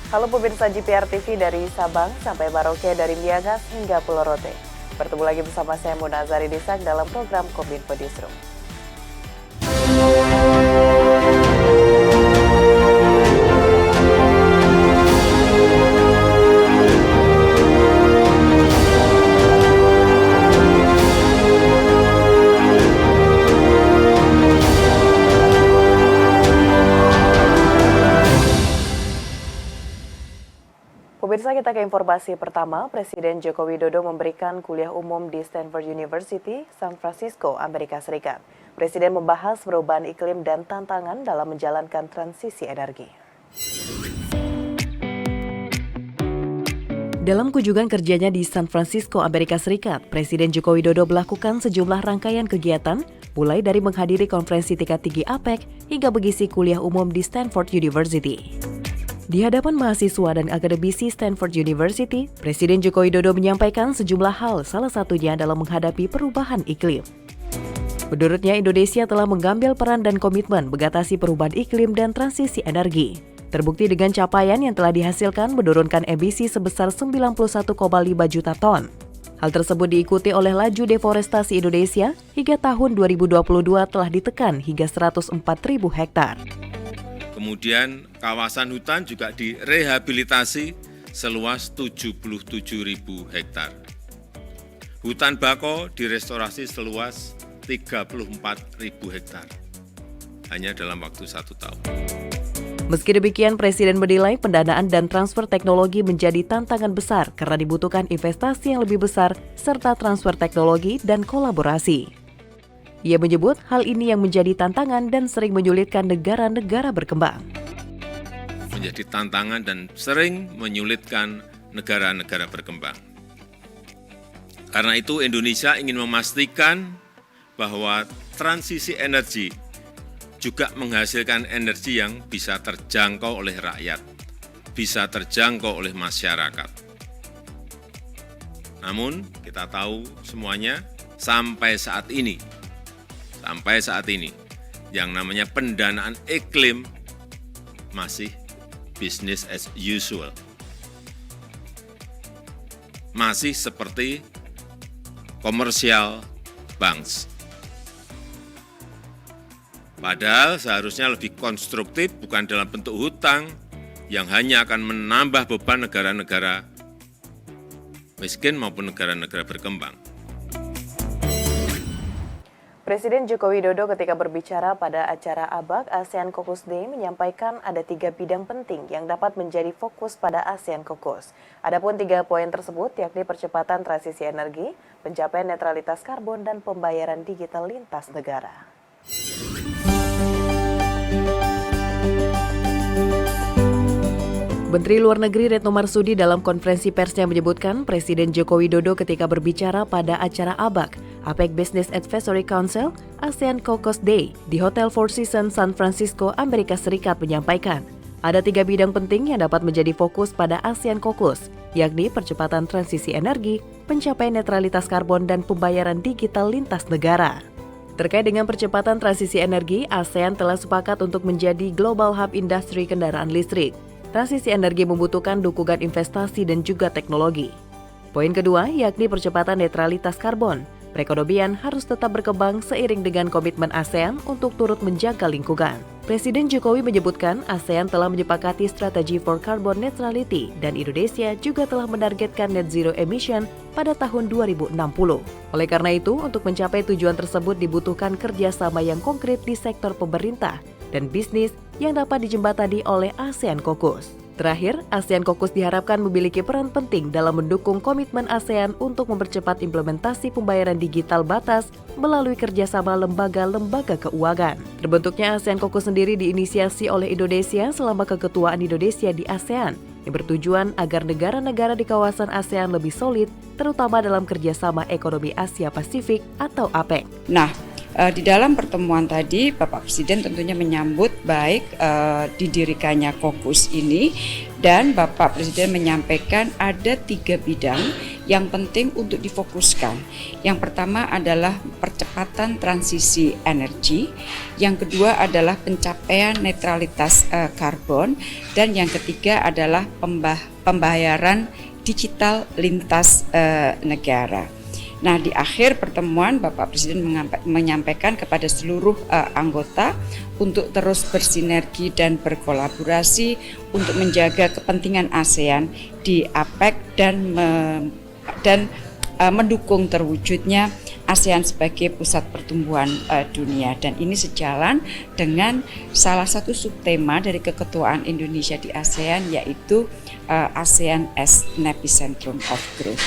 Halo pemirsa GPR TV dari Sabang sampai Merauke, dari Miangas hingga Pulau Rote. Bertemu lagi bersama saya Muna Azari Disak dalam program Kominfo Newsroom. Pemirsa, kita ke informasi pertama. Presiden Joko Widodo memberikan kuliah umum di Stanford University, San Francisco, Amerika Serikat. Presiden membahas perubahan iklim dan tantangan dalam menjalankan transisi energi. Dalam kunjungan kerjanya di San Francisco, Amerika Serikat, Presiden Joko Widodo melakukan sejumlah rangkaian kegiatan, mulai dari menghadiri konferensi tingkat tinggi APEC hingga mengisi kuliah umum di Stanford University. Di hadapan mahasiswa dan akademisi Stanford University, Presiden Joko Widodo menyampaikan sejumlah hal, salah satunya dalam menghadapi perubahan iklim. Menurutnya, Indonesia telah mengambil peran dan komitmen mengatasi perubahan iklim dan transisi energi. Terbukti dengan capaian yang telah dihasilkan menurunkan emisi sebesar 91,5 juta ton. Hal tersebut diikuti oleh laju deforestasi Indonesia hingga tahun 2022 telah ditekan hingga 104.000 hektar. Kemudian kawasan hutan juga direhabilitasi seluas 77.000 hektar. Hutan bako direstorasi seluas 34.000 hektar, hanya dalam waktu 1 tahun. Meski demikian, Presiden menilai pendanaan dan transfer teknologi menjadi tantangan besar karena dibutuhkan investasi yang lebih besar serta transfer teknologi dan kolaborasi. Ia menyebut hal ini yang menjadi tantangan dan sering menyulitkan negara-negara berkembang. Menjadi tantangan dan sering menyulitkan negara-negara berkembang. Karena itu Indonesia ingin memastikan bahwa transisi energi juga menghasilkan energi yang bisa terjangkau oleh rakyat, bisa terjangkau oleh masyarakat. Namun kita tahu semuanya sampai saat ini, yang namanya pendanaan iklim masih business as usual. Masih seperti commercial banks. Padahal seharusnya lebih konstruktif, bukan dalam bentuk hutang yang hanya akan menambah beban negara-negara miskin maupun negara-negara berkembang. Presiden Joko Widodo ketika berbicara pada acara ABAK ASEAN Caucus Day menyampaikan ada 3 bidang penting yang dapat menjadi fokus pada ASEAN Caucus. Adapun 3 poin tersebut yakni percepatan transisi energi, pencapaian netralitas karbon, dan pembayaran digital lintas negara. Menteri Luar Negeri Retno Marsudi dalam konferensi persnya menyebutkan Presiden Joko Widodo ketika berbicara pada acara ABAK, APEC Business Advisory Council, ASEAN Caucus Day di Hotel Four Seasons San Francisco, Amerika Serikat menyampaikan, ada 3 bidang penting yang dapat menjadi fokus pada ASEAN Caucus, yakni percepatan transisi energi, pencapaian netralitas karbon, dan pembayaran digital lintas negara. Terkait dengan percepatan transisi energi, ASEAN telah sepakat untuk menjadi Global Hub Industri Kendaraan Listrik. Transisi energi membutuhkan dukungan investasi dan juga teknologi. Poin kedua yakni percepatan netralitas karbon. Perekonomian harus tetap berkembang seiring dengan komitmen ASEAN untuk turut menjaga lingkungan. Presiden Jokowi menyebutkan ASEAN telah menyepakati strategi for carbon neutrality dan Indonesia juga telah menargetkan net zero emission pada tahun 2060. Oleh karena itu, untuk mencapai tujuan tersebut dibutuhkan kerjasama yang konkret di sektor pemerintah dan bisnis yang dapat dijembatani oleh ASEAN Caucus. Terakhir, ASEAN Caucus diharapkan memiliki peran penting dalam mendukung komitmen ASEAN untuk mempercepat implementasi pembayaran digital batas melalui kerjasama lembaga-lembaga keuangan. Terbentuknya ASEAN Caucus sendiri diinisiasi oleh Indonesia selama keketuaan Indonesia di ASEAN, yang bertujuan agar negara-negara di kawasan ASEAN lebih solid, terutama dalam kerjasama ekonomi Asia Pasifik atau APEC. Di dalam pertemuan tadi, Bapak Presiden tentunya menyambut baik didirikannya Caucus ini, dan Bapak Presiden menyampaikan ada 3 bidang yang penting untuk difokuskan. Yang pertama adalah percepatan transisi energi, yang kedua adalah pencapaian netralitas karbon, dan yang ketiga adalah pembayaran digital lintas negara. Nah, di akhir pertemuan Bapak Presiden menyampaikan kepada seluruh anggota untuk terus bersinergi dan berkolaborasi untuk menjaga kepentingan ASEAN di APEC dan mendukung terwujudnya ASEAN sebagai pusat pertumbuhan dunia. Dan ini sejalan dengan salah satu subtema dari keketuaan Indonesia di ASEAN, yaitu ASEAN as an epicentrum of growth.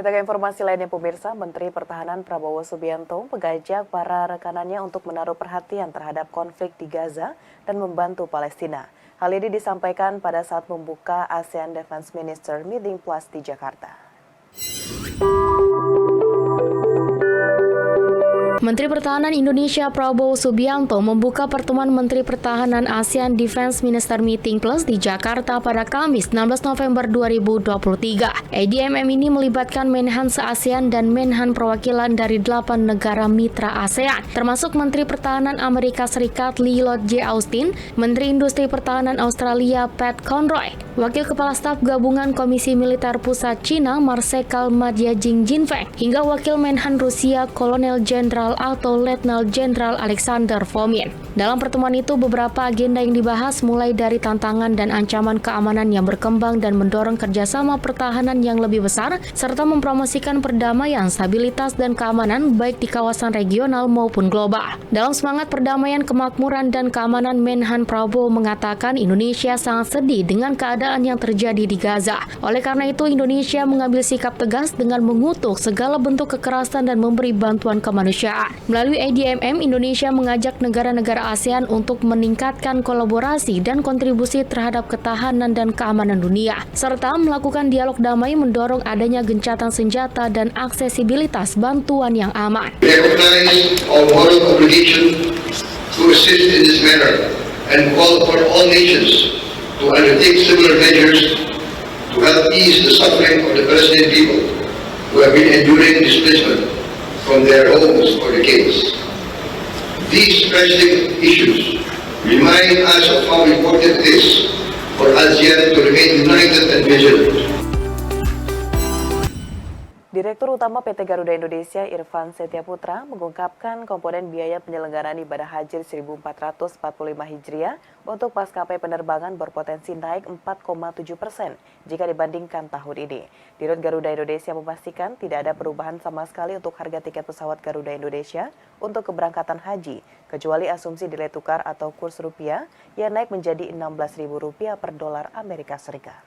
Kita ke informasi lainnya pemirsa, Menteri Pertahanan Prabowo Subianto mengajak para rekanannya untuk menaruh perhatian terhadap konflik di Gaza dan membantu Palestina. Hal ini disampaikan pada saat membuka ASEAN Defense Minister Meeting Plus di Jakarta. Menteri Pertahanan Indonesia Prabowo Subianto membuka pertemuan Menteri Pertahanan ASEAN Defense Minister Meeting Plus di Jakarta pada Kamis 16 November 2023. ADMM ini melibatkan Menhan se-ASEAN dan Menhan perwakilan dari 8 negara mitra ASEAN, termasuk Menteri Pertahanan Amerika Serikat Lloyd J. Austin, Menteri Industri Pertahanan Australia Pat Conroy, Wakil Kepala Staf Gabungan Komisi Militer Pusat Cina Marsekal Madyajing Jinfeng, hingga Wakil Menhan Rusia Kolonel Jenderal atau Letnan Jenderal Alexander Fomin. Dalam pertemuan itu beberapa agenda yang dibahas mulai dari tantangan dan ancaman keamanan yang berkembang dan mendorong kerjasama pertahanan yang lebih besar, serta mempromosikan perdamaian, stabilitas, dan keamanan baik di kawasan regional maupun global. Dalam semangat perdamaian, kemakmuran, dan keamanan, Menhan Prabowo mengatakan Indonesia sangat sedih dengan keadaan yang terjadi di Gaza. Oleh karena itu, Indonesia mengambil sikap tegas dengan mengutuk segala bentuk kekerasan dan memberi bantuan kemanusiaan. Melalui ADMM, Indonesia mengajak negara-negara ASEAN untuk meningkatkan kolaborasi dan kontribusi terhadap ketahanan dan keamanan dunia, serta melakukan dialog damai mendorong adanya gencatan senjata dan aksesibilitas bantuan yang aman. We recognize our moral obligation to assist in this manner and call upon all nations to undertake similar measures to help ease the suffering of the Palestinian people who have been enduring displacement from their homes for decades. These pressing issues remind us of how important it is for ASEAN to remain united and vigilant. Direktur Utama PT Garuda Indonesia Irfan Setiaputra mengungkapkan komponen biaya penyelenggaraan ibadah haji 1445 Hijriah untuk maskapai penerbangan berpotensi naik 4,7% jika dibandingkan tahun ini. Dirut Garuda Indonesia memastikan tidak ada perubahan sama sekali untuk harga tiket pesawat Garuda Indonesia untuk keberangkatan haji, kecuali asumsi nilai tukar atau kurs rupiah yang naik menjadi Rp16.000 per dolar Amerika Serikat.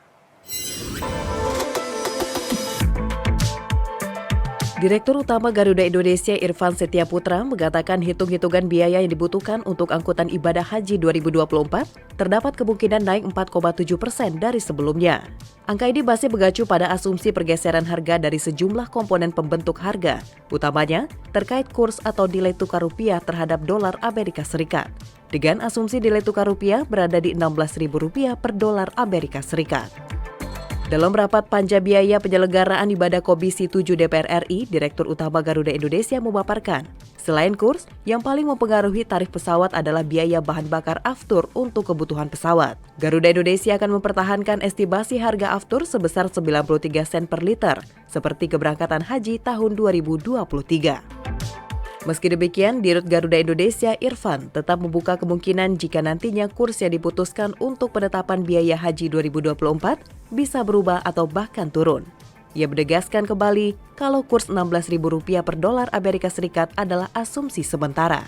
Direktur Utama Garuda Indonesia Irfan Setiaputra mengatakan hitung-hitungan biaya yang dibutuhkan untuk angkutan ibadah haji 2024 terdapat kemungkinan naik 4,7% dari sebelumnya. Angka ini masih mengacu pada asumsi pergeseran harga dari sejumlah komponen pembentuk harga, utamanya terkait kurs atau nilai tukar rupiah terhadap dolar Amerika Serikat. Dengan asumsi nilai tukar rupiah berada di Rp16.000 per dolar Amerika Serikat. Dalam rapat panja biaya penyelenggaraan ibadah Komisi 7 DPR RI, Direktur Utama Garuda Indonesia memaparkan, selain kurs, yang paling mempengaruhi tarif pesawat adalah biaya bahan bakar aftur untuk kebutuhan pesawat. Garuda Indonesia akan mempertahankan estimasi harga aftur sebesar 93 sen per liter, seperti keberangkatan haji tahun 2023. Meski demikian, Dirut Garuda Indonesia Irfan tetap membuka kemungkinan jika nantinya kurs yang diputuskan untuk penetapan biaya haji 2024 bisa berubah atau bahkan turun. Ia menegaskan kembali kalau kurs Rp16.000 per dolar Amerika Serikat adalah asumsi sementara.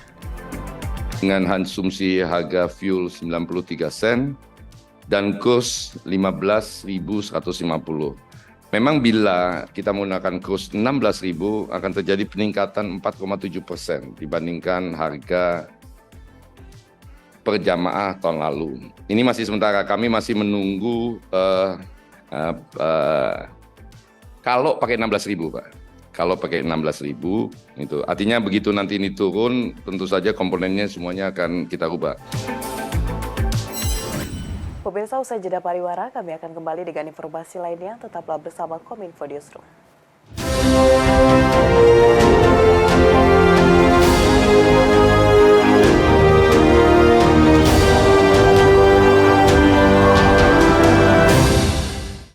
Dengan asumsi harga fuel 93 sen dan kurs 15.150. Memang bila kita menggunakan kurs 16.000 akan terjadi peningkatan 4,7% dibandingkan harga per jamaah tahun lalu. Ini masih sementara, kami masih menunggu kalau pakai 16.000, Pak. Kalau pakai 16.000 itu artinya begitu nanti ini turun, tentu saja komponennya semuanya akan kita rubah. Pemirsa, usai jeda pariwara, kami akan kembali dengan informasi lainnya. Tetaplah bersama Kominfo Newsroom.